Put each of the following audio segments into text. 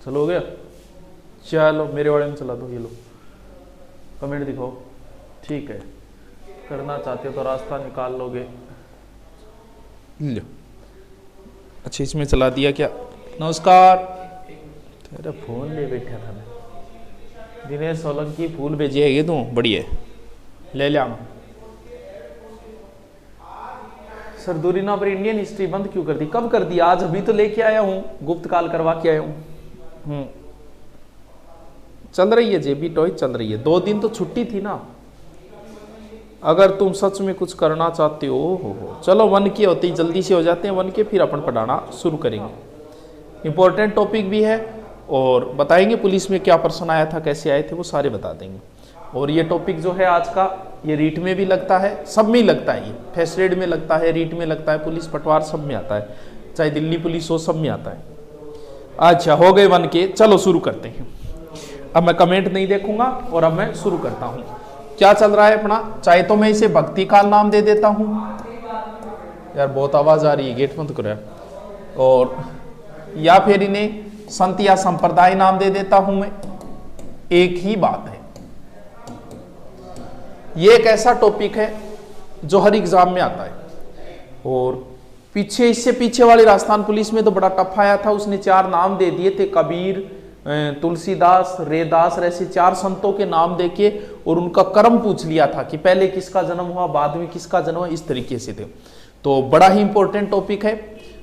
चलो हो गया, चलो मेरे वाले में चला दो। ये लो कमेंट दिखाओ, ठीक है। करना चाहते हो तो रास्ता निकाल लोगे। लो अच्छा इसमें चला दिया क्या? नमस्कार। तेरा फोन ले बैठा था मैं। दिनेश सोलंकी फूल भेजे है ये तू, बढ़िया ले लिया। सर दूरीना पर इंडियन हिस्ट्री बंद क्यों कर दी? कब कर दी? आज अभी तो लेके आया हूँ, गुप्त काल करवा के आया हूँ। चल रही है जेबी टॉय चल रही है। 2 दिन तो छुट्टी थी ना। अगर तुम सच में कुछ करना चाहते हो चलो 1 के होते ही जल्दी से हो जाते हैं 1 के, फिर अपन पढ़ाना शुरू करेंगे। इंपॉर्टेंट टॉपिक भी है और बताएंगे पुलिस में क्या प्रश्न आया था, कैसे आए थे, वो सारे बता देंगे। और ये टॉपिक जो है आज का, ये रीट में भी लगता है, सब में ही लगता है। ये फर्स्ट एड में लगता है, रीट में लगता है, पुलिस पटवार सब में आता है, चाहे दिल्ली पुलिस हो, सब में आता है। अच्छा हो गए 1 के, चलो शुरू करते हैं। अब मैं कमेंट नहीं देखूंगा और अब मैं शुरू करता हूं। क्या चल रहा है अपना? चाहे तो मैं इसे भक्ति काल नाम दे देता हूं। यार बहुत आवाज आ रही है, गेट बंद करो यार। और या फिर इन्हें संत या संप्रदाय नाम दे देता हूं मैं, एक ही बात है। ये एक ऐसा टॉपिक है जो हर एग्जाम में आता है। और पीछे इससे पीछे वाली राजस्थान पुलिस में तो बड़ा टफ आया था, उसने 4 नाम दे दिए थे, कबीर, तुलसीदास, रेदास, ऐसे 4 संतों के नाम देके और उनका कर्म पूछ लिया था कि पहले किसका जन्म हुआ, बाद में किसका जन्म हुआ, इस तरीके से थे। तो बड़ा ही इंपॉर्टेंट टॉपिक है।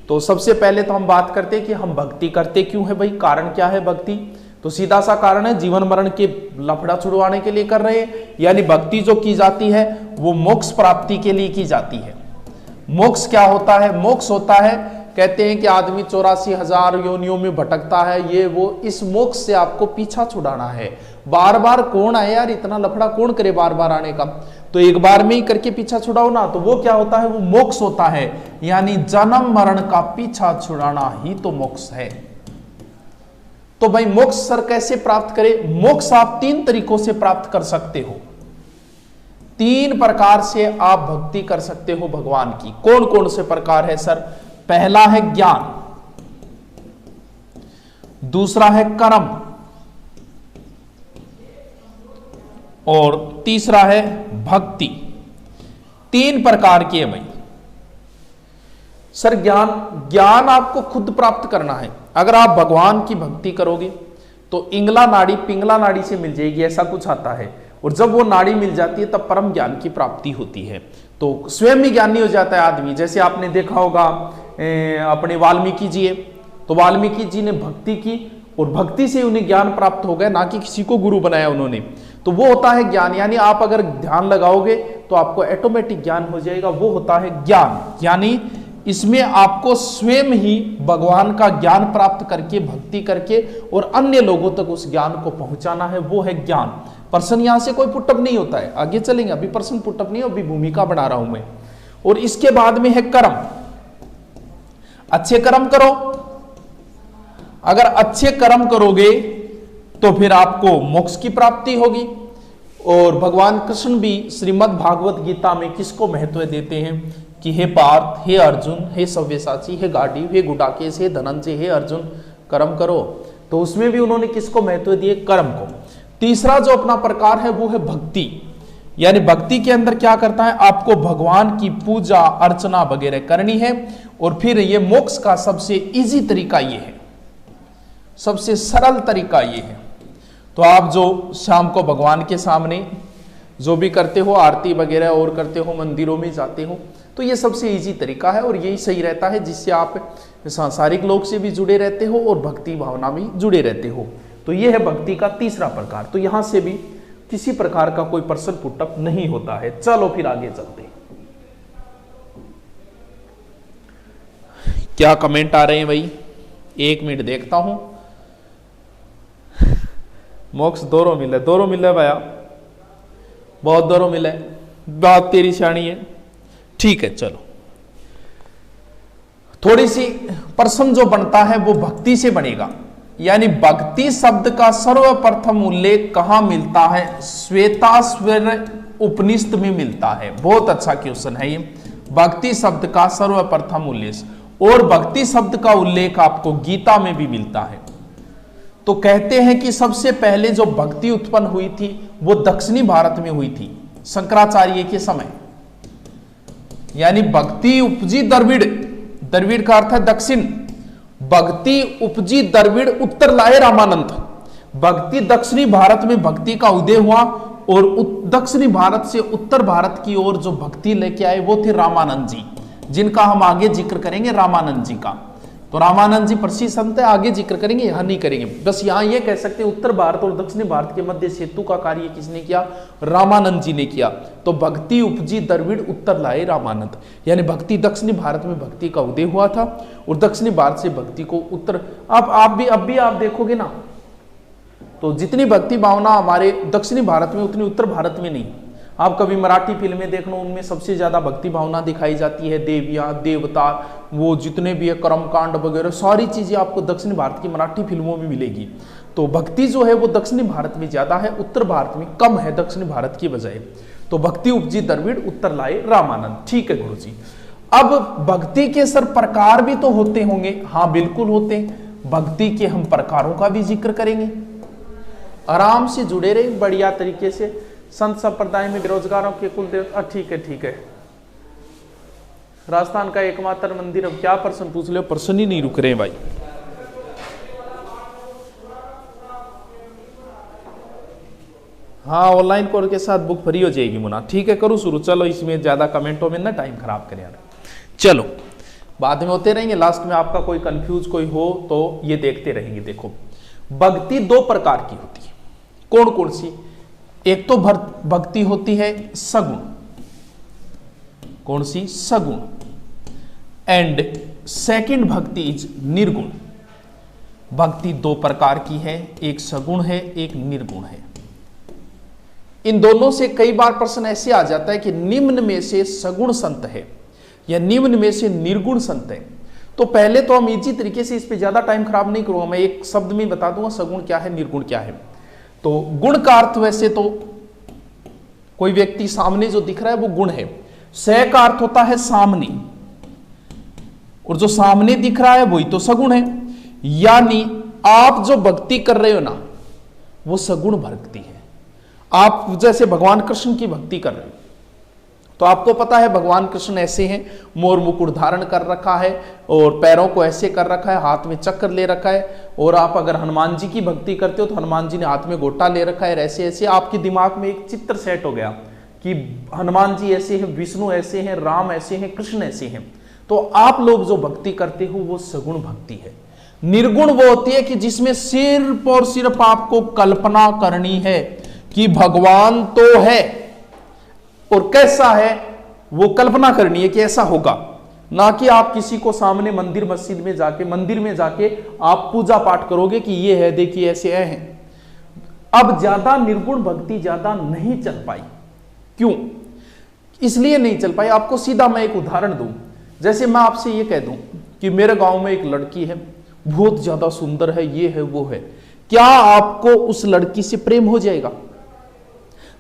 तो सबसे पहले तो हम बात करते हैं कि हम भक्ति करते क्यों है भाई, कारण क्या है भक्ति? तो सीधा सा कारण है जीवन मरण के लफड़ा छुड़वाने के लिए कर रहे हैं। यानी भक्ति जो की जाती है वो मोक्ष प्राप्ति के लिए की जाती है। मोक्ष क्या होता है? मोक्ष होता है, कहते हैं कि आदमी 84,000 योनियों में भटकता है, ये वो, इस मोक्ष से आपको पीछा छुड़ाना है। बार बार कौन आए यार, इतना लफड़ा कौन करे बार बार आने का? तो एक बार में ही करके पीछा छुड़ाओ ना, तो वो क्या होता है? वो मोक्ष होता है। यानी जन्म मरण का पीछा छुड़ाना ही तो मोक्ष है। तो भाई मोक्ष सर कैसे प्राप्त करें? मोक्ष आप 3 तरीकों से प्राप्त कर सकते हो। 3 प्रकार से आप भक्ति कर सकते हो भगवान की। कौन कौन से प्रकार है सर? पहला है ज्ञान, दूसरा है कर्म और तीसरा है भक्ति। 3 प्रकार की है भाई। सर ज्ञान आपको खुद प्राप्त करना है। अगर आप भगवान की भक्ति करोगे तो इंगला नाड़ी पिंगला नाड़ी से मिल जाएगी, ऐसा कुछ आता है। और जब वो नाड़ी मिल जाती है तब परम ज्ञान की प्राप्ति होती है। तो स्वयं ही ज्ञानी हो जाता है आदमी। जैसे आपने देखा होगा अपने वाल्मीकि जी है, तो वाल्मीकि जी ने भक्ति की और भक्ति से उन्हें ज्ञान प्राप्त हो गया, ना कि किसी को गुरु बनाया उन्होंने। तो वो होता है ज्ञान। यानी आप अगर ध्यान लगाओगे तो आपको ऑटोमेटिक ज्ञान हो जाएगा, वो होता है ज्ञान। यानी इसमें आपको स्वयं ही भगवान का ज्ञान प्राप्त करके भक्ति करके और अन्य लोगों तक उस ज्ञान को पहुंचाना है, वो है ज्ञान। पर्सन यहां से कोई पुटअप नहीं होता है, आगे चलेंगे। अभी पर्सन पुटअप नहीं, अभी भूमिका बना रहा हूं मैं। और इसके बाद में है कर्म। अच्छे कर्म करो। अगर अच्छे कर्म करोगे तो फिर आपको मोक्ष की प्राप्ति होगी। और भगवान कृष्ण भी श्रीमद् भागवत गीता में किसको महत्व देते हैं कि हे पार्थ, हे अर्जुन, हे सव्यसाची, हे गांडी, हे गुडाकेश, हे धनंजय, हे अर्जुन, कर्म करो। तो उसमें भी उन्होंने किसको महत्व दिए? कर्म को। तीसरा जो अपना प्रकार है वो है भक्ति। यानी भक्ति के अंदर क्या करता है? आपको भगवान की पूजा अर्चना वगैरह करनी है। और फिर ये मोक्ष का सबसे इजी तरीका ये है, सबसे सरल तरीका ये है। तो आप जो शाम को भगवान के सामने जो भी करते हो, आरती वगैरह और करते हो, मंदिरों में जाते हो, तो ये सबसे इजी तरीका है और यही सही रहता है, जिससे आप सांसारिक लोग से भी जुड़े रहते हो और भक्ति भावना भी जुड़े रहते हो। तो ये है भक्ति का तीसरा प्रकार। तो यहां से भी किसी प्रकार का कोई पर्सन पुटअप नहीं होता है। चलो फिर आगे चलते हैं। क्या कमेंट आ रहे हैं भाई? 1 मिनट देखता हूं। मोक्ष दोनों मिले भैया, बहुत दोनों मिले। बात तेरी सियाणी है, ठीक है। चलो थोड़ी सी पर्सन जो बनता है वो भक्ति से बनेगा। यानी भक्ति शब्द का सर्वप्रथम उल्लेख कहां मिलता है? श्वेताश्वर उपनिषद में मिलता है। बहुत अच्छा क्वेश्चन है ये। भक्ति शब्द का सर्वप्रथम उल्लेख और भक्ति शब्द का उल्लेख आपको गीता में भी मिलता है। तो कहते हैं कि सबसे पहले जो भक्ति उत्पन्न हुई थी वो दक्षिणी भारत में हुई थी शंकराचार्य के समय, यानी भक्ति उपजी द्रविड़, द्रविड़ का अर्थ है दक्षिण, भक्ति उपजी द्रविड़ उत्तर लाए रामानंद। भक्ति दक्षिणी भारत में भक्ति का उदय हुआ और दक्षिणी भारत से उत्तर भारत की ओर जो भक्ति लेके आए वो थे रामानंद जी, जिनका हम आगे जिक्र करेंगे, रामानंद जी का। तो रामानंद जी प्रसिद्ध संत है, आगे जिक्र करेंगे, यहां नहीं करेंगे। बस यहां ये कह सकते हैं उत्तर भारत और दक्षिणी भारत के मध्य सेतु का कार्य किसने किया? रामानंद जी ने किया। तो भक्ति उपजी द्रविड़ उत्तर लाए रामानंद, यानी भक्ति दक्षिणी भारत में भक्ति का उदय हुआ था और दक्षिणी भारत से भक्ति को उत्तर। अब भी आप देखोगे ना, तो जितनी भक्ति भावना हमारे दक्षिणी भारत में उतनी उत्तर भारत में नहीं। आप कभी मराठी फिल्में देखना, उनमें सबसे ज्यादा भक्ति भावना दिखाई जाती है, देवियां देवता, वो जितने भी है कर्मकांड वगैरह सारी चीजें आपको दक्षिणी भारत की मराठी फिल्मों में मिलेगी। तो भक्ति जो है वो दक्षिणी भारत में ज्यादा है, उत्तर भारत में कम है दक्षिणी भारत की बजाय। तो भक्ति उपजी द्रविड़ उत्तर लाए रामानंद। ठीक है गुरु जी। अब भक्ति के सर प्रकार भी तो होते होंगे? हाँ बिल्कुल होते हैं। भक्ति के हम प्रकारों का भी जिक्र करेंगे। आराम से जुड़े रहे बढ़िया तरीके से। संत संप्रदाय में बेरोजगारों के कुल देवता, ठीक है ठीक है। राजस्थान का एकमात्र मंदिर, अब क्या प्रश्न पूछ ले, प्रश्न ही नहीं रुक रहे भाई। हाँ ऑनलाइन कोर्स के साथ बुक फ्री हो जाएगी मुना। ठीक है करो शुरू। चलो इसमें ज्यादा कमेंटों में ना टाइम खराब करें यार। चलो बाद में होते रहेंगे, लास्ट में आपका कोई कंफ्यूज कोई हो तो ये देखते रहेंगे। देखो भक्ति दो प्रकार की होती है। कौन कौन सी? एक तो भक्ति होती है सगुण। कौन सी? सगुण। एंड सेकंड भक्ति इज निर्गुण। भक्ति दो प्रकार की है, एक सगुण है एक निर्गुण है। इन दोनों से कई बार प्रश्न ऐसे आ जाता है कि निम्न में से सगुण संत है या निम्न में से निर्गुण संत है। तो पहले तो हम इजी तरीके से, इस पे ज्यादा टाइम खराब नहीं करूंगा, मैं एक शब्द में बता दूंगा सगुण क्या है निर्गुण क्या है। तो गुण का अर्थ वैसे तो कोई व्यक्ति सामने जो दिख रहा है वो गुण है। स का अर्थ होता है सामने, और जो सामने दिख रहा है वही तो सगुण है। यानी आप जो भक्ति कर रहे हो ना वो सगुण भक्ति है। आप जैसे भगवान कृष्ण की भक्ति कर रहे हो तो आपको पता है भगवान कृष्ण ऐसे हैं, मोर मुकुट धारण कर रखा है और पैरों को ऐसे कर रखा है, हाथ में चक्र ले रखा है। और आप अगर हनुमान जी की भक्ति करते हो तो हनुमान जी ने हाथ में गोटा ले रखा है। ऐसे ऐसे आपके दिमाग में एक चित्र सेट हो गया कि हनुमान जी ऐसे हैं, विष्णु ऐसे हैं, राम ऐसे हैं, कृष्ण ऐसे हैं। तो आप लोग जो भक्ति करते हो वो सगुण भक्ति है। निर्गुण वो होती है कि जिसमें सिर्फ और सिर्फ आपको कल्पना करनी है कि भगवान तो है और कैसा है वो कल्पना करनी है कि ऐसा होगा, ना कि आप किसी को सामने मंदिर में जाके आप पूजा पाठ करोगे कि ये है देखिए ऐसे हैं। अब ज्यादा निर्गुण भक्ति ज्यादा नहीं चल पाई। क्यों? इसलिए नहीं चल पाई, आपको सीधा मैं एक उदाहरण दूं। जैसे मैं आपसे ये कह दूं कि मेरे गांव में एक लड़की है, बहुत ज्यादा सुंदर है, ये है वो है, क्या आपको उस लड़की से प्रेम हो जाएगा?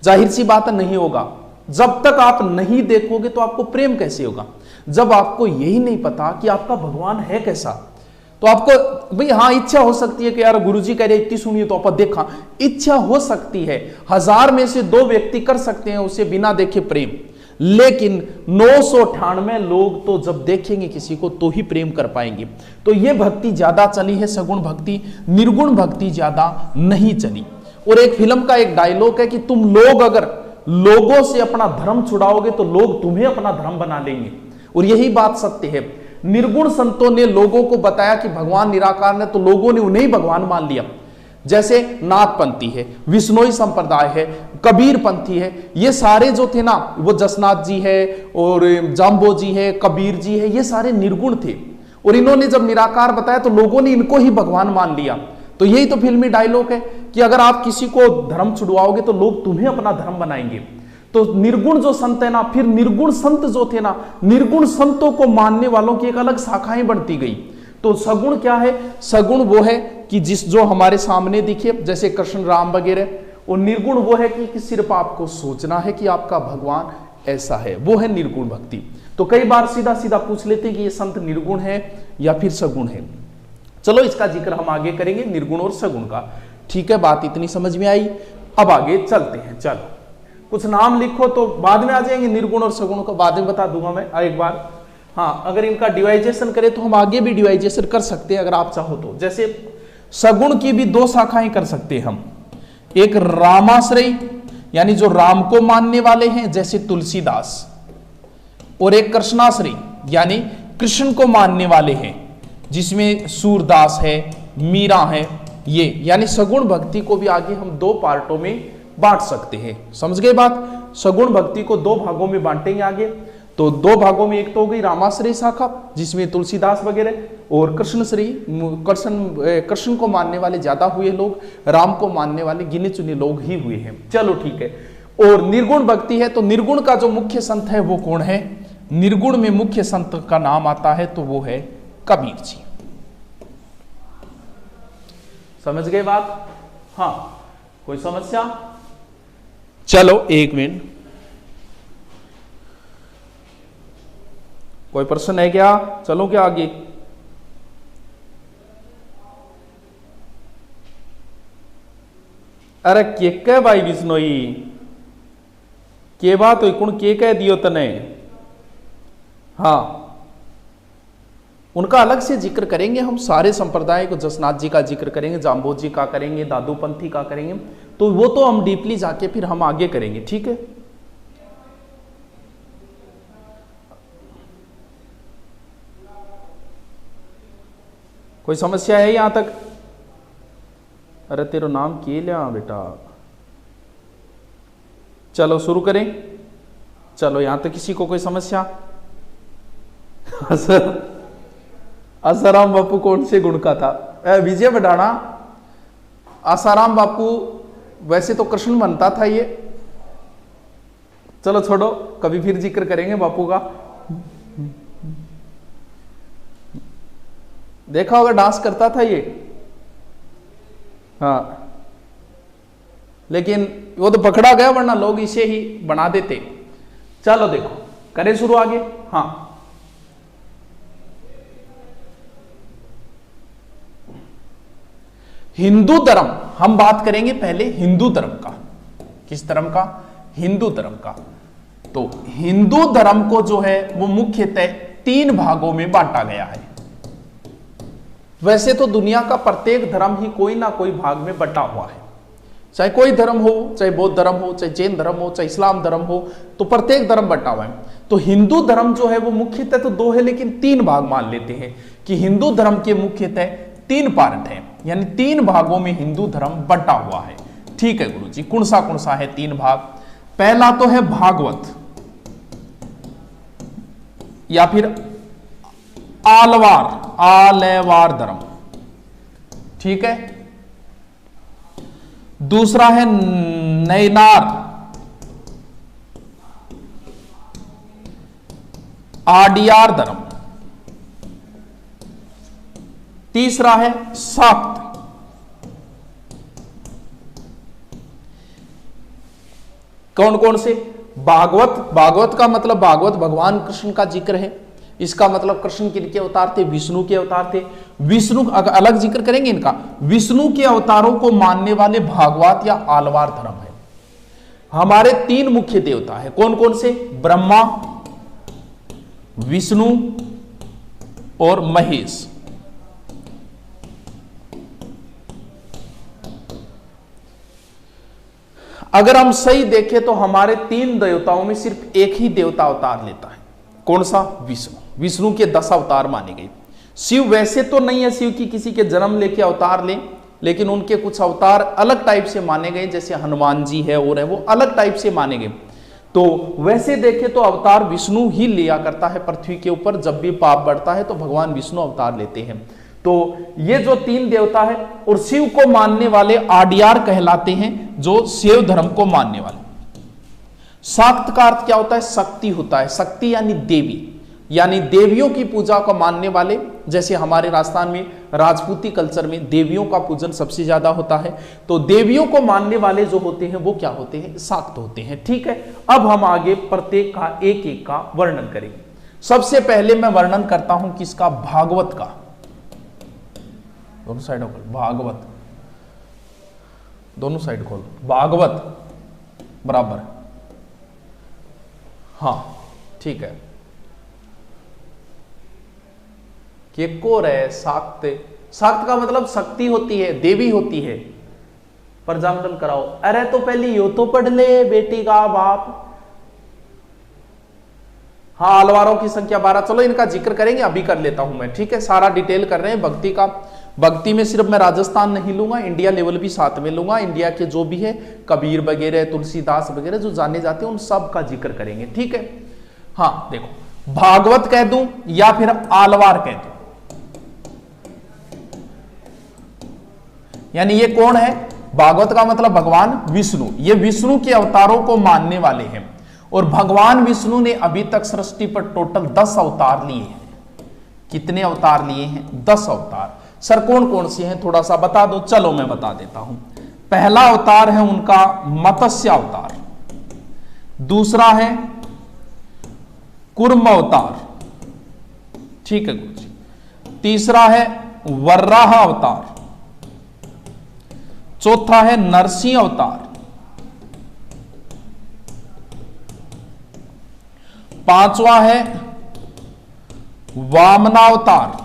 जाहिर सी बात है नहीं होगा। जब तक आप नहीं देखोगे तो आपको प्रेम कैसे होगा? जब आपको यही नहीं पता कि आपका भगवान है कैसा, तो आपको भाई हाँ इच्छा हो सकती है कि यार गुरुजी कह रहे इतनी सुनिए तो आप देखा, इच्छा हो सकती है। 1000 में से 2 व्यक्ति कर सकते हैं उसे बिना देखे प्रेम, लेकिन 998 लोग तो जब देखेंगे किसी को तो ही प्रेम कर पाएंगे। तो ये भक्ति ज्यादा चली है सगुण भक्ति, निर्गुण भक्ति ज्यादा नहीं चली। और एक फिल्म का एक डायलॉग है कि तुम लोग अगर लोगों से अपना धर्म छुड़ाओगे तो लोग तुम्हें अपना धर्म बना लेंगे। और यही बात सत्य है। निर्गुण संतों ने लोगों को बताया कि भगवान निराकार है तो लोगों ने उन्हें ही भगवान मान लिया। जैसे नाथपंथी है, विष्णोई संप्रदाय है, कबीर पंथी है, ये सारे जो थे ना, वो जसनाथ जी है और जाम्बो जी है, कबीर जी है, ये सारे निर्गुण थे। और इन्होंने जब निराकार बताया तो लोगों ने इनको ही भगवान मान लिया। तो यही तो फिल्मी डायलॉग है कि अगर आप किसी को धर्म छुड़वाओगे तो लोग तुम्हें अपना धर्म बनाएंगे। तो निर्गुण जो संत है ना, फिर निर्गुण संत जो थे ना, निर्गुण संतों को मानने वालों की एक अलग शाखाएं बढ़ती गई। तो सगुण क्या है? सगुण वो है कि जो हमारे सामने दिखे, जैसे कृष्ण राम वगैरह। और निर्गुण वो है कि सिर्फ आपको सोचना है कि आपका भगवान ऐसा है, वो है निर्गुण भक्ति। तो कई बार सीधा सीधा पूछ लेते हैं कि ये संत निर्गुण है या फिर सगुण है। चलो इसका जिक्र हम आगे करेंगे, निर्गुण और सगुण का। ठीक है, बात इतनी समझ में आई। अब आगे चलते हैं। चलो कुछ नाम लिखो तो बाद में आ जाएंगे, निर्गुण और सगुण को बाद में बता दूंगा मैं एक बार। हाँ, अगर इनका डिवाइजेशन करें तो हम आगे भी डिवाइजेशन कर सकते हैं अगर आप चाहो तो। जैसे सगुण की भी दो शाखाएं कर सकते हैं हम, एक रामाश्रयी यानी जो राम को मानने वाले हैं जैसे तुलसीदास, और एक कृष्णाश्रयी यानी कृष्ण को मानने वाले हैं जिसमें सूरदास है, मीरा है। ये यानी सगुण भक्ति को भी आगे हम दो पार्टों में बांट सकते हैं। समझ गए बात? सगुण भक्ति को दो भागों में बांटेंगे आगे। तो दो भागों में एक तो हो गई रामाश्रयी शाखा जिसमें तुलसीदास वगैरह, और कृष्णश्रयी, कृष्ण को मानने वाले ज्यादा हुए लोग, राम को मानने वाले गिने चुने लोग ही हुए हैं। चलो ठीक है। और निर्गुण भक्ति है तो निर्गुण का जो मुख्य संत है वो कौन है? निर्गुण में मुख्य संत का नाम आता है तो वो है कबीर जी। समझ गए बात? हाँ, कोई समस्या? चलो एक मिनट, कोई प्रश्न है क्या? चलो क्या आगे? अरे के कह भाई बिश्नोई, के बात हुई? कुण के कह दियो तने? हाँ, उनका अलग से जिक्र करेंगे हम। सारे संप्रदाय को, जसनाथ जी का जिक्र करेंगे, जाम्बोज जी का करेंगे, दादूपंथी का करेंगे, तो वो तो हम डीपली जाके फिर हम आगे करेंगे। ठीक है, कोई समस्या है यहां तक? अरे तेरा नाम के लिया बेटा। चलो शुरू करें। चलो यहां तक किसी को कोई समस्या? आसाराम बापू कौन से गुण का था? विजय बडाना। आसाराम बापू वैसे तो कृष्ण बनता था ये। चलो छोड़ो, कभी फिर जिक्र करेंगे बापू का। देखा होगा डांस करता था ये। हाँ, लेकिन वो तो पकड़ा गया, वरना लोग इसे ही बना देते। चलो देखो, करें शुरू आगे। हाँ, हिंदू धर्म हम बात करेंगे पहले हिंदू धर्म का। किस धर्म का? हिंदू धर्म का। तो हिंदू धर्म को जो है वो मुख्यतः तीन भागों में बांटा गया है। वैसे तो दुनिया का प्रत्येक धर्म ही कोई ना कोई भाग में बटा हुआ है, चाहे कोई धर्म हो, चाहे बौद्ध धर्म हो, चाहे जैन धर्म हो, चाहे इस्लाम धर्म हो, तो प्रत्येक धर्म बटा हुआ है। तो हिंदू धर्म जो है वो मुख्यतः तो दो है, लेकिन तीन भाग मान लेते हैं कि हिंदू धर्म के मुख्यतः तीन पार्ट है, यानी तीन भागों में हिंदू धर्म बटा हुआ है। ठीक है गुरुजी, कौन सा है तीन भाग? पहला तो है भागवत या फिर आलवार धर्म। ठीक है। दूसरा है नैनार, आडियार धर्म। तीसरा है शाक्त। कौन कौन से? भागवत का मतलब भागवत भगवान कृष्ण का जिक्र है। इसका मतलब कृष्ण किनके अवतार थे? विष्णु के अवतार थे। विष्णु अलग जिक्र करेंगे इनका। विष्णु के अवतारों को मानने वाले भागवत या आलवार धर्म है। हमारे तीन मुख्य देवता है, कौन कौन से? ब्रह्मा, विष्णु और महेश। अगर हम सही देखें तो हमारे तीन देवताओं में सिर्फ एक ही देवता अवतार लेता है। कौन सा? विष्णु। विष्णु के 10 अवतार माने गए। शिव वैसे तो नहीं है शिव की किसी के जन्म लेके अवतार ले, लेकिन उनके कुछ अवतार अलग टाइप से माने गए, जैसे हनुमान जी है और है, वो अलग टाइप से माने गए। तो वैसे देखे तो अवतार विष्णु ही लिया करता है पृथ्वी के ऊपर। जब भी पाप बढ़ता है तो भगवान विष्णु अवतार लेते हैं। तो ये जो तीन देवता है, और शिव को मानने वाले आडियार कहलाते हैं, जो शिव धर्म को मानने वाले। शाक्त का अर्थ क्या होता है? शक्ति होता है। शक्ति यानी देवी, यानी देवियों की पूजा को मानने वाले। जैसे हमारे राजस्थान में राजपूती कल्चर में देवियों का पूजन सबसे ज्यादा होता है। तो देवियों को मानने वाले जो होते हैं वो क्या होते हैं? शाक्त होते हैं। ठीक है। अब हम आगे प्रत्येक का एक एक का वर्णन करेंगे। सबसे पहले मैं वर्णन करता हूं किसका, भागवत का। दोनों साइड खोल, भागवत, दोनों साइड खोल, भागवत बराबर, हाँ ठीक है। केकोर है, शाक्त, शाक्त का मतलब शक्ति होती है, देवी होती है। प्रजामंडल कराओ, अरे तो पहले यो तो पढ़ ले बेटी का बाप। हाँ, अलवारों की संख्या 12, चलो इनका जिक्र करेंगे, अभी कर लेता हूं मैं, ठीक है। सारा डिटेल कर रहे हैं भक्ति का। भक्ति में सिर्फ मैं राजस्थान नहीं लूंगा, इंडिया लेवल भी साथ में लूंगा। इंडिया के जो भी है, कबीर वगैरह, तुलसीदास वगैरह जो जाने जाते हैं, उन सब का जिक्र करेंगे, ठीक है। हाँ देखो, भागवत कह दूं या फिर आलवार कह दूं, यानी ये कौन है, भागवत का मतलब भगवान विष्णु। ये विष्णु के अवतारों को मानने वाले हैं। और भगवान विष्णु ने अभी तक सृष्टि पर टोटल 10 अवतार लिए हैं। कितने अवतार लिए हैं, 10 अवतार। सर कौन कौन से हैं, थोड़ा सा बता दो। चलो मैं बता देता हूं। पहला अवतार है उनका मत्स्य अवतार, दूसरा है कुर्म अवतार, ठीक है गुरु जी, तीसरा है वराह अवतार, चौथा है नरसिंह अवतार, पांचवा है वामनावतार,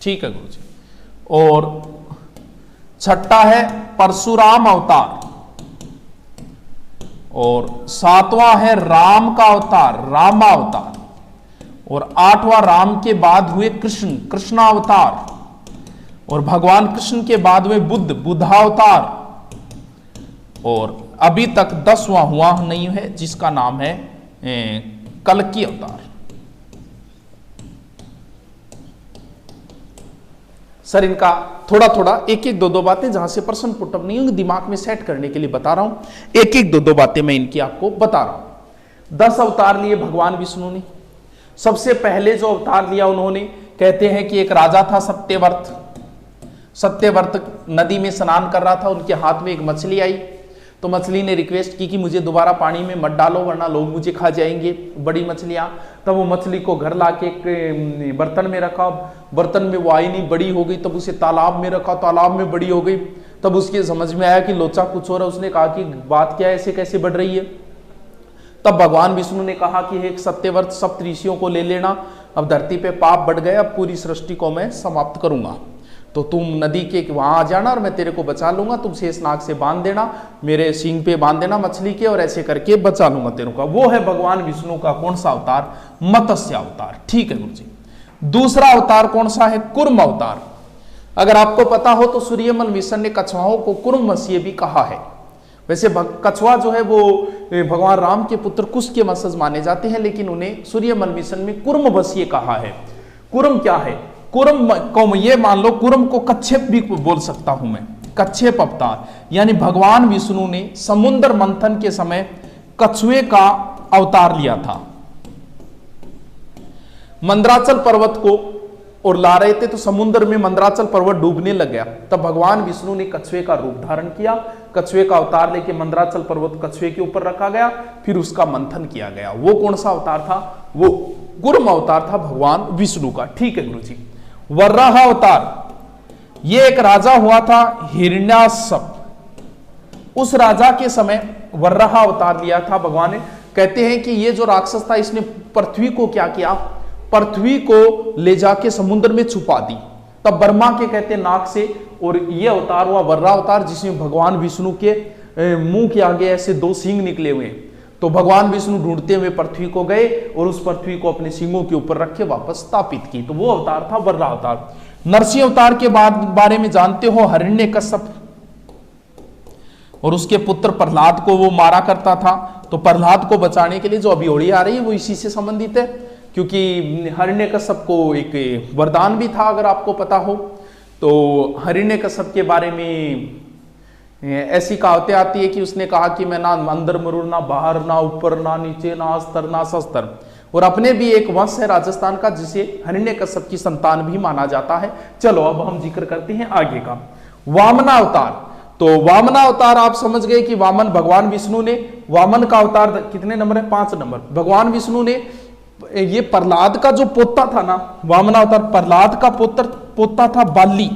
ठीक है गुरु जी, और छठा है परशुराम अवतार, और सातवां है राम का अवतार, रामावतार, और आठवां राम के बाद हुए कृष्ण, कृष्णावतार, और भगवान कृष्ण के बाद हुए बुद्ध, बुद्धावतार, और अभी तक 10वां हुआ नहीं है जिसका नाम है कल्कि अवतार। सर इनका थोड़ा थोड़ा एक एक दो दो बातें, जहां से प्रश्न पुटअप नहीं होंगे, दिमाग में सेट करने के लिए बता रहा हूं। एक एक दो दो बातें मैं इनकी आपको बता रहा हूं। 10 अवतार लिए भगवान विष्णु ने। सबसे पहले जो अवतार लिया उन्होंने, कहते हैं कि एक राजा था सत्यव्रत। सत्यव्रत नदी में स्नान कर रहा था, उनके हाथ में एक मछली आई। तो मछली ने रिक्वेस्ट की कि मुझे दोबारा पानी में मत डालो वरना लोग मुझे खा जाएंगे, बड़ी मछलियां। तब वो मछली को घर लाके एक बर्तन में रखा, बर्तन में वो आई नहीं, बड़ी हो गई। तब उसे तालाब में रखा, तालाब में बड़ी हो गई। तब उसके समझ में आया कि लोचा कुछ हो रहा है। उसने कहा कि बात क्या है, ऐसे कैसे बढ़ रही है। तब भगवान विष्णु ने कहा कि एक सत्यव्रत सप्त ऋषियों को ले लेना, अब धरती पे पाप बढ़ गए, अब पूरी सृष्टि को मैं समाप्त करूंगा, तो तुम नदी के वहां आ जाना और मैं तेरे को बचा लूंगा। तुम शेषनाग से बांध देना, मेरे सींग पे बांध देना मछली के, और ऐसे करके बचा लूंगा तेरे को। वो है भगवान विष्णु का कौन सा अवतार, मत्स्य अवतार, ठीक है गुरु जी। दूसरा अवतार कौन सा है, कुर्म अवतार। अगर आपको पता हो तो सूर्यमल मिशन ने कछुआओं को कुर्मवशीय भी कहा है। वैसे कछुआ जो है वो भगवान राम के पुत्र कुश के वंशज माने जाते हैं, लेकिन उन्हें सूर्यमल मिशन में कुर्मवशीय कहा है। कुर्म क्या है, कुर्म को ये मान लो, कुर्म को कच्छप भी बोल सकता हूं मैं, कच्छप अवतार। यानी भगवान विष्णु ने समुद्र मंथन के समय कछुए का अवतार लिया था। मंदराचल पर्वत को और ला रहे थे, तो समुद्र में मंदराचल पर्वत डूबने लग गया। तब भगवान विष्णु ने कछुए का रूप धारण किया, कछुए का अवतार लेके मंदराचल पर्वत कछुए के ऊपर रखा गया, फिर उसका मंथन किया गया। वो कौन सा अवतार था, वो कुर्म अवतार था भगवान विष्णु का, ठीक है गुरु जी। वराह अवतार, ये एक राजा हुआ था हिरण्याकश्यप, उस राजा के समय वराह अवतार लिया था भगवान ने। कहते हैं कि ये जो राक्षस था, इसने पृथ्वी को क्या किया, पृथ्वी को ले जाके समुद्र में छुपा दी। तब ब्रह्मा के कहते नाक से, और ये अवतार हुआ वराह अवतार, जिसमें भगवान विष्णु के मुंह के आगे ऐसे 2 सींग निकले हुए। तो भगवान विष्णु ढूंढते हुए पृथ्वी को गए और उस पृथ्वी को अपने सींगों के ऊपर रख के वापस स्थापित की। तो वो अवतार था वराह अवतार। नरसिंह अवतार के बारे में जानते हो, हिरण्यकश्यप और उसके पुत्र प्रहलाद को वो मारा करता था। तो प्रहलाद को बचाने के लिए जो अभी होली आ रही है वो इसी से संबंधित है, क्योंकि हिरण्यकश्यप को एक वरदान भी था, अगर आपको पता हो। तो हिरण्यकश्यप के बारे में ऐसी कहावतें आती है कि उसने कहा कि मैं ना अंदर मरूर, ना बाहर, ना ऊपर, ना नीचे, ना अस्तर, ना शस्त्र। और अपने भी एक वंश है राजस्थान का जिसे हिरण्यकश्यप की संतान भी माना जाता है। चलो अब हम जिक्र करते हैं आगे का, वामना अवतार। तो वामना अवतार आप समझ गए कि वामन भगवान विष्णु ने, वामन का अवतार कितने नंबर है, 5 नंबर। भगवान विष्णु ने ये प्रहलाद का जो पोता था ना, वामन अवतार, प्रहलाद का पोता था बाली।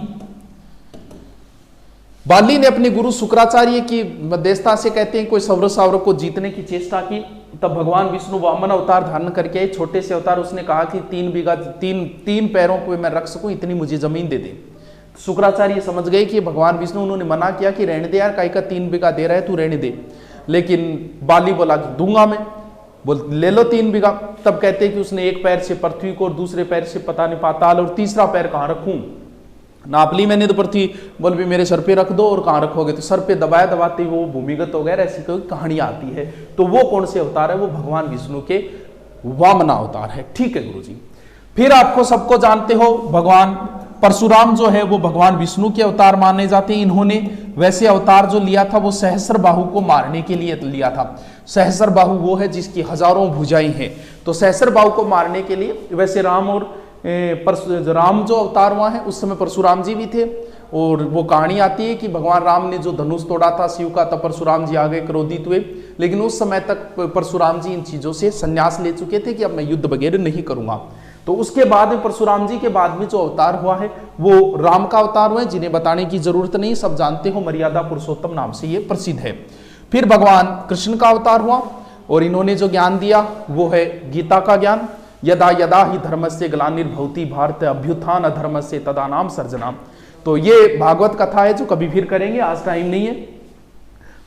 बाली ने अपने गुरु शुक्राचार्य की मध्यस्थता से, कहते हैं, कोई सौरव को जीतने की चेष्टा की। तब भगवान विष्णु वामन अवतार धारण करके आए, छोटे से अवतार। उसने कहा कि 3 बीघा, तीन पैरों को मैं रख सकूं, इतनी मुझे जमीन दे दे। शुक्राचार्य समझ गए कि भगवान विष्णु, उन्होंने मना किया कि रहने दे यार, काई का 3 बीघा दे रहा है, तू रहने दे। लेकिन बाली बोला कि दूंगा मैं, बोल ले लो 3 बीघा। तब कहते हैं कि उसने एक पैर से पृथ्वी को और दूसरे पैर से पता नहीं पाताल, और तीसरा पैर कहाँ रखूं, नाप ली मैंने तो पृथ्वी, बोल भी मेरे सर पे रख दो, और कहाँ रखोगे, तो सर पे दबाए दबाते वो भूमिगत हो गया। ऐसी कोई कहानी आती है। तो वो कौन से अवतार है? वो भगवान विष्णु के वामन अवतार है। ठीक है गुरुजी। फिर आपको सबको जानते हो, भगवान परशुराम जो है वो भगवान विष्णु के अवतार माने जाते हैं। इन्होंने वैसे अवतार जो लिया था वो सहस्र बाहु को मारने के लिए लिया था। सहस्र बाहु वो है जिसकी हजारों भुजाएं हैं। तो सहस्र बाहु को मारने के लिए, वैसे राम और राम जो अवतार हुआ है उस समय परशुराम जी भी थे। और वो कहानी आती है कि भगवान राम ने जो धनुष तोड़ा था शिव का, तब परशुराम जी आगे क्रोधित हुए। लेकिन उस समय तक परशुराम जी इन चीजों से संन्यास ले चुके थे कि अब मैं युद्ध वगैरह नहीं करूंगा। तो उसके बाद में परशुराम जी के बाद में जो अवतार हुआ है वो राम का अवतार हुआ है, जिन्हें बताने की जरूरत नहीं, सब जानते हो, मर्यादा पुरुषोत्तम नाम से ये प्रसिद्ध है। फिर भगवान कृष्ण का अवतार हुआ, और इन्होंने जो ज्ञान दिया वो है गीता का ज्ञान। यदा यदा ही धर्मस्य ग्लानिर्भवति भारत अभ्युत्थान अधर्मस्य तदा नाम सर्जनाम। तो ये भागवत कथा है जो कभी फिर करेंगे, आज टाइम नहीं है।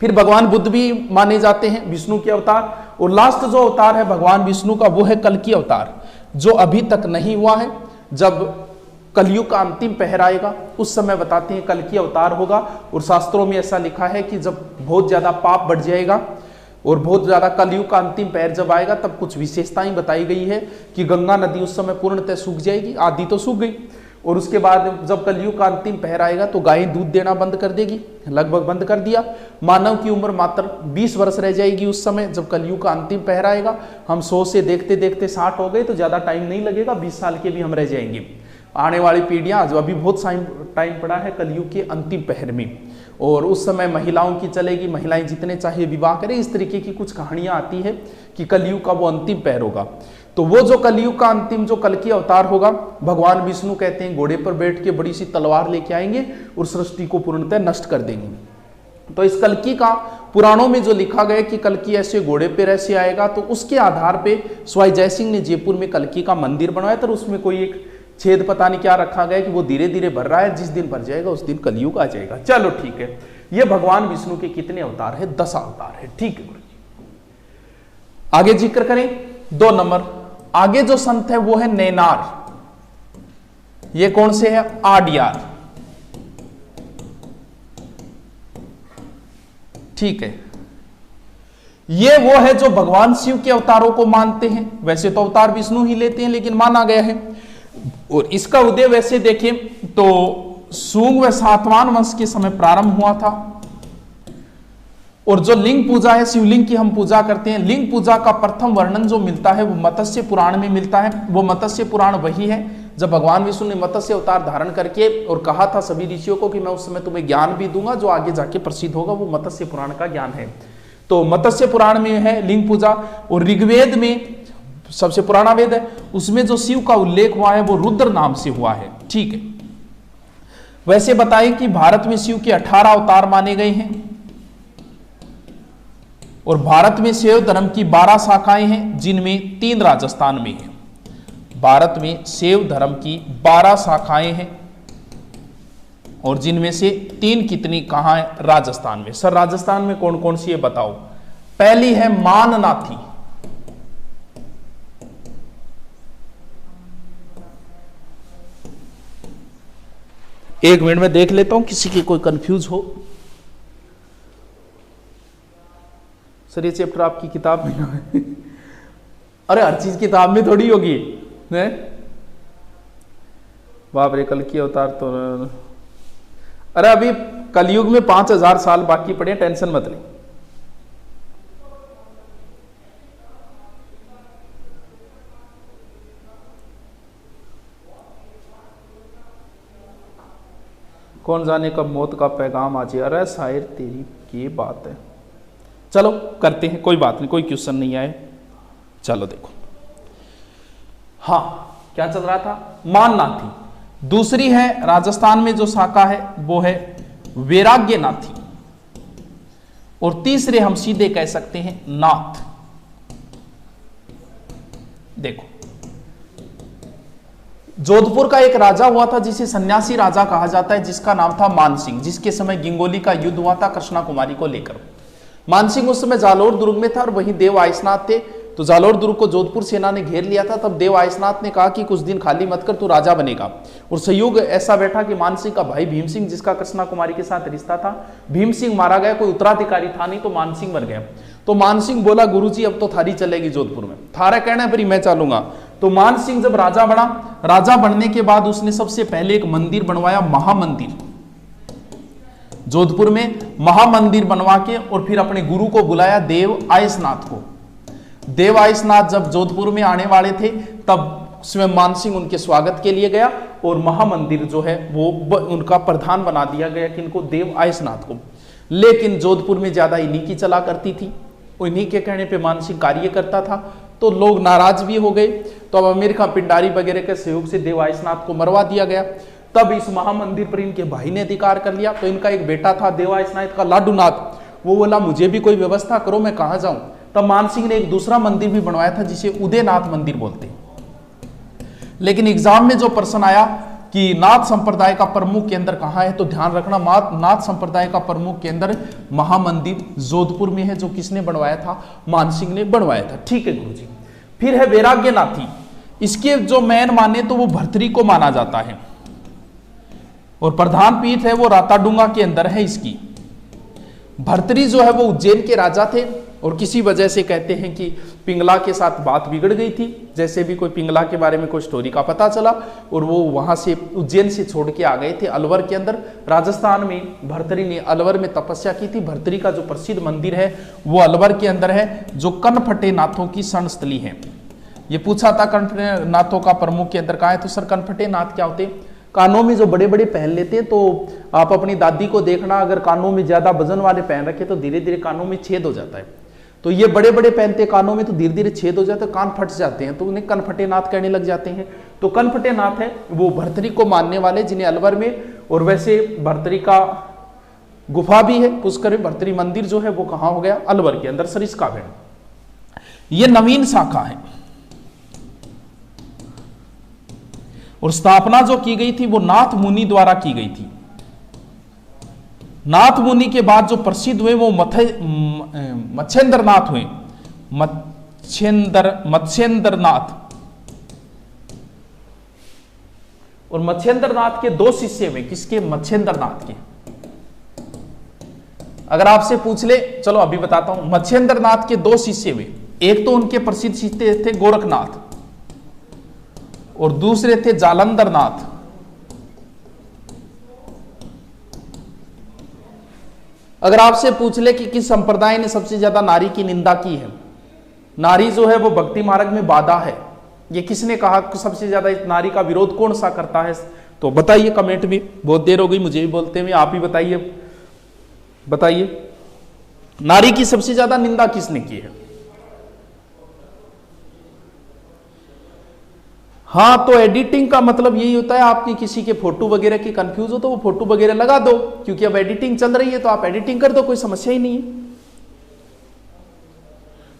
फिर भगवान बुद्ध भी माने जाते हैं, विष्णु के अवतार। और लास्ट जो अवतार है भगवान विष्णु का वो है कल्कि अवतार, जो अभी तक नहीं हुआ है। जब कलयुग का अंतिम पहर आएगा उस समय बताते हैं कल्कि अवतार होगा। और शास्त्रों में ऐसा लिखा है कि जब बहुत ज्यादा पाप बढ़ जाएगा और बहुत ज्यादा कलयुग का अंतिम पहर जब आएगा, तब कुछ विशेषताएं बताई गई है कि गंगा नदी उस समय पूर्णतः सूख जाएगी, आदि तो सूख गई। और उसके बाद जब कलयुग का अंतिम पहर आएगा तो गायें दूध देना बंद कर देगी, लगभग बंद कर दिया। मानव की उम्र मात्र 20 वर्ष रह जाएगी उस समय जब कलयुग का अंतिम पहर आएगा। हम 100 से देखते देखते 60 हो गए, तो ज्यादा टाइम नहीं लगेगा, 20 साल के भी हम रह जाएंगे। आने वाली पीढ़ियां, जो अभी बहुत टाइम पड़ा है कलयुग के अंतिम पहर में, और उस समय महिलाओं की चलेगी, महिलाएं जितने चाहे विवाह करें। इस तरीके की कुछ कहानियां आती है कि कलयुग का वो अंतिम पहर होगा। तो वो जो कलयुग का अंतिम जो कल्कि अवतार होगा, भगवान विष्णु कहते हैं घोड़े पर बैठ के बड़ी सी तलवार लेके आएंगे और सृष्टि को पूर्णतः नष्ट कर देंगे। तो इस कल्कि का पुराणों में जो लिखा गया कि कल्कि ऐसे घोड़े पर ऐसे आएगा, तो उसके आधार पे स्वाई जय सिंह ने जयपुर में कल्कि का मंदिर बनवाया था। उसमें कोई एक छेद पता नहीं क्या रखा गया कि वो धीरे धीरे भर रहा है, जिस दिन भर जाएगा उस दिन कलयुग आ जाएगा। चलो ठीक है, ये भगवान विष्णु के कितने अवतार है? 10 अवतार है। ठीक है गुरु जी। आगे जिक्र करें 2 नंबर, आगे जो संत है वो है नैनार। ये कौन से है? आड्यार। ठीक है, ये वो है जो भगवान शिव के अवतारों को मानते हैं। वैसे तो अवतार विष्णु ही लेते हैं, लेकिन माना गया है। और इसका उदय वैसे देखें तो सूंग व सातवान वंश के समय प्रारंभ हुआ था। और जो लिंग पूजा है, शिवलिंग की हम पूजा करते हैं, लिंग पूजा का प्रथम वर्णन जो मिलता है वो मत्स्य पुराण में मिलता है। वो मत्स्य पुराण वही है जब भगवान विष्णु ने मत्स्य अवतार धारण करके और कहा था सभी ऋषियों को कि मैं उस समय तुम्हें ज्ञान भी दूंगा जो आगे जाके प्रसिद्ध होगा, वो मत्स्य पुराण का ज्ञान है। तो मत्स्य पुराण में है लिंग पूजा। और ऋग्वेद में सबसे पुराना वेद है, उसमें जो शिव का उल्लेख हुआ है वो रुद्र नाम से हुआ है। ठीक है, वैसे बताएं कि भारत में शिव के 18 अवतार माने गए हैं। और भारत में शैव धर्म की 12 शाखाएं हैं, जिनमें 3 राजस्थान में है। भारत में शैव धर्म की 12 शाखाएं हैं और जिनमें से 3 कितनी कहां है? राजस्थान में। सर राजस्थान में कौन कौन सी है बताओ? पहली है माननाथी। एक मिनट में देख लेता हूं, किसी की कोई कंफ्यूज हो। सर ये चैप्टर आपकी किताब में ना है। अरे हर चीज किताब में थोड़ी होगी है? बाप रे, कल की अवतार तो, अरे अभी कलयुग में 5000 साल बाकी पड़े, टेंशन मत ले। कौन जाने कब मौत का पैगाम आ जाए। अरे शायर तेरी की बात है। चलो करते हैं, कोई बात नहीं, कोई क्वेश्चन नहीं आए। चलो देखो, हाँ, क्या चल रहा था? माननाथी। दूसरी है राजस्थान में जो शाखा है वो है वैराग्यनाथी। और तीसरे हम सीधे कह सकते हैं नाथ। देखो, जोधपुर का एक राजा हुआ था जिसे सन्यासी राजा कहा जाता है, जिसका नाम था मानसिंह, जिसके समय गिंगोली का युद्ध हुआ था कृष्णा कुमारी को लेकर। मानसिंह उस समय जालोर दुर्ग में था और वहीं देव आयसनाथ थे। तो जालोर दुर्ग को जोधपुर सेना ने घेर लिया था। तब देव आयसनाथ ने कहा कि कुछ दिन खाली मत कर, तू राजा बनेगा। और संयोग ऐसा बैठा कि मानसिंह का भाई भीम सिंह, जिसका कृष्णा कुमारी के साथ रिश्ता था, भीम सिंह मारा गया। कोई उत्तराधिकारी था नहीं, तो मानसिंह मर गया। तो मानसिंह बोला, गुरुजी अब तो थारी चलेगी जोधपुर में, थारा कहना है फिर मैं चलूंगा। तो मानसिंह जब राजा बना, राजा बनने के बाद उसने सबसे पहले एक मंदिर बनवाया, महामंदिर। जोधपुर में महामंदिर बनवा के और फिर अपने गुरु को बुलाया, देव आयसनाथ को। देव आयसनाथ जब जोधपुर में आने वाले थे तब स्वयं मानसिंह उनके स्वागत के लिए गया और महामंदिर जो है वो उनका प्रधान बना दिया गया, किनको? देव आयसनाथ को। लेकिन जोधपुर में ज्यादा इन्हीं की चला करती थी, इन्हीं के कहने पे मानसिंह कार्य करता था, तो लोग नाराज भी हो गए। तो अब अमीर खां पिंडारी वगैरह के सहयोग से देव आयसनाथ को मरवा दिया गया। तब इस महामंदिर पर इनके भाई ने अधिकार कर लिया। तो इनका एक बेटा था देव आयसनाथ का, लाडूनाथ, वो बोला मुझे भी कोई व्यवस्था करो, मैं कहां जाऊं। तब मानसिंह ने एक दूसरा मंदिर भी बनवाया था जिसे उदयनाथ मंदिर बोलते हैं। लेकिन एग्जाम में जो प्रश्न आया कि नाथ संप्रदाय का प्रमुख केंद्र कहां है, तो ध्यान रखना, नाथ संप्रदाय का प्रमुख केंद्र महामंदिर जोधपुर में है, जो किसने बनवाया था? मानसिंह ने बनवाया था। ठीक है गुरुजी। फिर है वैराग्यनाथी। इसके जो मैन माने तो वो भर्तरी को माना जाता है और प्रधान पीठ है वो राताडुंगा के अंदर है इसकी। भर्तरी जो है वो उज्जैन के राजा थे और किसी वजह से कहते हैं कि पिंगला के साथ बात बिगड़ गई थी। जैसे भी कोई पिंगला के बारे में कोई स्टोरी का पता चला और वो वहां से उज्जैन से छोड़ के आ गए थे अलवर के अंदर। राजस्थान में भर्तरी ने अलवर में तपस्या की थी। भर्तरी का जो प्रसिद्ध मंदिर है वो अलवर के अंदर है, जो कनफटे नाथों की शरणस्थली है। ये पूछा था कनफटे नाथों का प्रमुख केंद्र कहाँ है, तो सर कनफटे नाथ क्या होते हैं? कानों में जो बड़े बड़े पहन लेते हैं, तो आप अपनी दादी को देखना, अगर कानों में ज्यादा वजन वाले पहन रखे तो धीरे धीरे कानों में छेद हो जाता है। तो ये बड़े बड़े पहनते कानों में तो धीरे धीरे छेद हो जाते, कान फट जाते हैं, तो उन्हें कनफटे नाथ कहने लग जाते हैं। तो कनफटे नाथ है वो भर्तरी को मानने वाले, जिन्हें अलवर में, और वैसे भर्तरी का गुफा भी है पुष्कर में। भर्तरी मंदिर जो है वो कहाँ हो गया? अलवर के अंदर, सरिस्का भेड़। ये नवीन शाखा है और स्थापना जो की गई थी वो नाथ मुनि द्वारा की गई थी। नाथ मुनि के बाद जो प्रसिद्ध हुए वो मत्स्येंद्रनाथ हुए, मत्स्येंद्रनाथ। और मत्स्येंद्रनाथ के दो शिष्य हुए। किसके? मत्स्येंद्रनाथ के। अगर आपसे पूछ ले, चलो अभी बताता हूं। मत्स्येंद्रनाथ के दो शिष्य हुए। एक तो उनके प्रसिद्ध शिष्य थे गोरखनाथ और दूसरे थे जालंधरनाथ। अगर आपसे पूछ ले कि किस संप्रदाय ने सबसे ज्यादा नारी की निंदा की है, नारी जो है वो भक्ति मार्ग में बाधा है, ये किसने कहा कि सबसे ज्यादा इस नारी का विरोध कौन सा करता है? तो बताइए कमेंट में। बहुत देर हो गई मुझे भी बोलते हुए, आप ही बताइए, बताइए नारी की सबसे ज्यादा निंदा किसने की है? हाँ, तो एडिटिंग का मतलब यही होता है, आपकी किसी के फोटो वगैरह की कंफ्यूज हो तो वो फोटो वगैरह लगा दो, क्योंकि अब एडिटिंग चल रही है तो आप एडिटिंग कर दो, कोई समस्या ही नहीं है।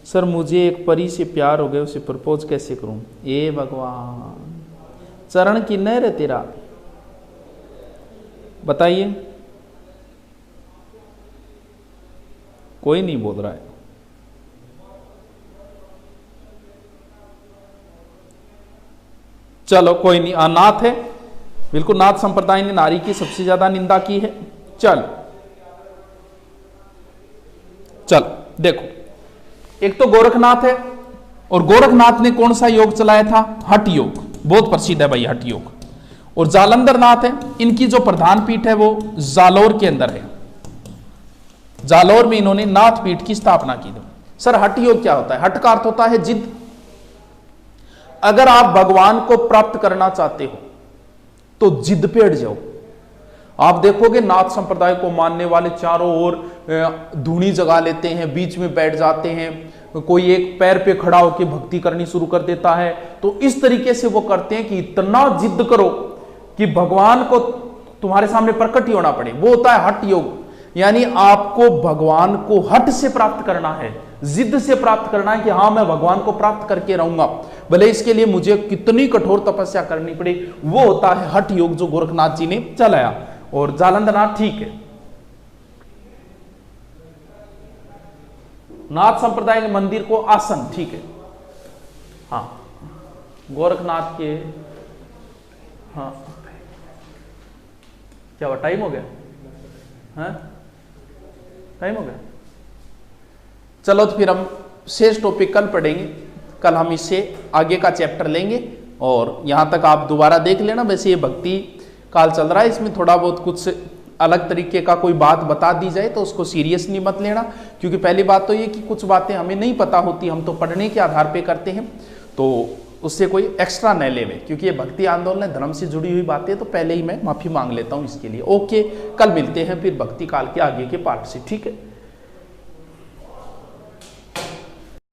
सर मुझे एक परी से प्यार हो गया, उसे प्रपोज कैसे करूं? ए भगवान, चरण की नहर है तेरा, बताइए। कोई नहीं बोल रहा है। चलो कोई नहीं, नाथ है बिल्कुल। नाथ संप्रदाय ने नारी की सबसे ज्यादा निंदा की है। चल देखो, एक तो गोरखनाथ है और गोरखनाथ ने कौन सा योग चलाया था? हठ योग, बहुत प्रसिद्ध है भाई हठ योग। और जालंधरनाथ है, इनकी जो प्रधान पीठ है वो जालोर के अंदर है। जालोर में इन्होंने नाथ पीठ की स्थापना की थी। सर हठ योग क्या होता है? हठ का अर्थ होता है जिद। अगर आप भगवान को प्राप्त करना चाहते हो तो जिद पे अड़ जाओ। आप देखोगे नाथ संप्रदाय को मानने वाले चारों ओर धूनी जगा लेते हैं, बीच में बैठ जाते हैं, कोई एक पैर पे खड़ा होकर भक्ति करनी शुरू कर देता है। तो इस तरीके से वो करते हैं कि इतना जिद करो कि भगवान को तुम्हारे सामने प्रकट ही होना पड़े। वो होता है हठ योग, यानी आपको भगवान को हठ से प्राप्त करना है, जिद से प्राप्त करना है कि हाँ मैं भगवान को प्राप्त करके रहूंगा, भले इसके लिए मुझे कितनी कठोर तपस्या करनी पड़े। वो होता है हठ योग जो गोरखनाथ जी ने चलाया। और जालंधरनाथ ठीक है, नाथ संप्रदाय के मंदिर को आसन ठीक है। हाँ गोरखनाथ के, हाँ क्या हुआ, टाइम हो गया? हाँ टाइम हो गया। चलो तो फिर हम शेष टॉपिक कल पढ़ेंगे। कल हम इससे आगे का चैप्टर लेंगे और यहां तक आप दोबारा देख लेना। वैसे ये भक्ति काल चल रहा है, इसमें थोड़ा बहुत कुछ अलग तरीके का कोई बात बता दी जाए तो उसको सीरियसली मत लेना, क्योंकि पहली बात तो ये कि कुछ बातें हमें नहीं पता होती, हम तो पढ़ने के आधार पे करते हैं, तो उससे कोई एक्स्ट्रा न ले में, क्योंकि ये भक्ति आंदोलन है, धर्म से जुड़ी हुई बातें, तो पहले ही मैं माफी मांग लेता हूं इसके लिए। ओके, कल मिलते हैं फिर भक्ति काल के आगे के पार्ट से, ठीक है।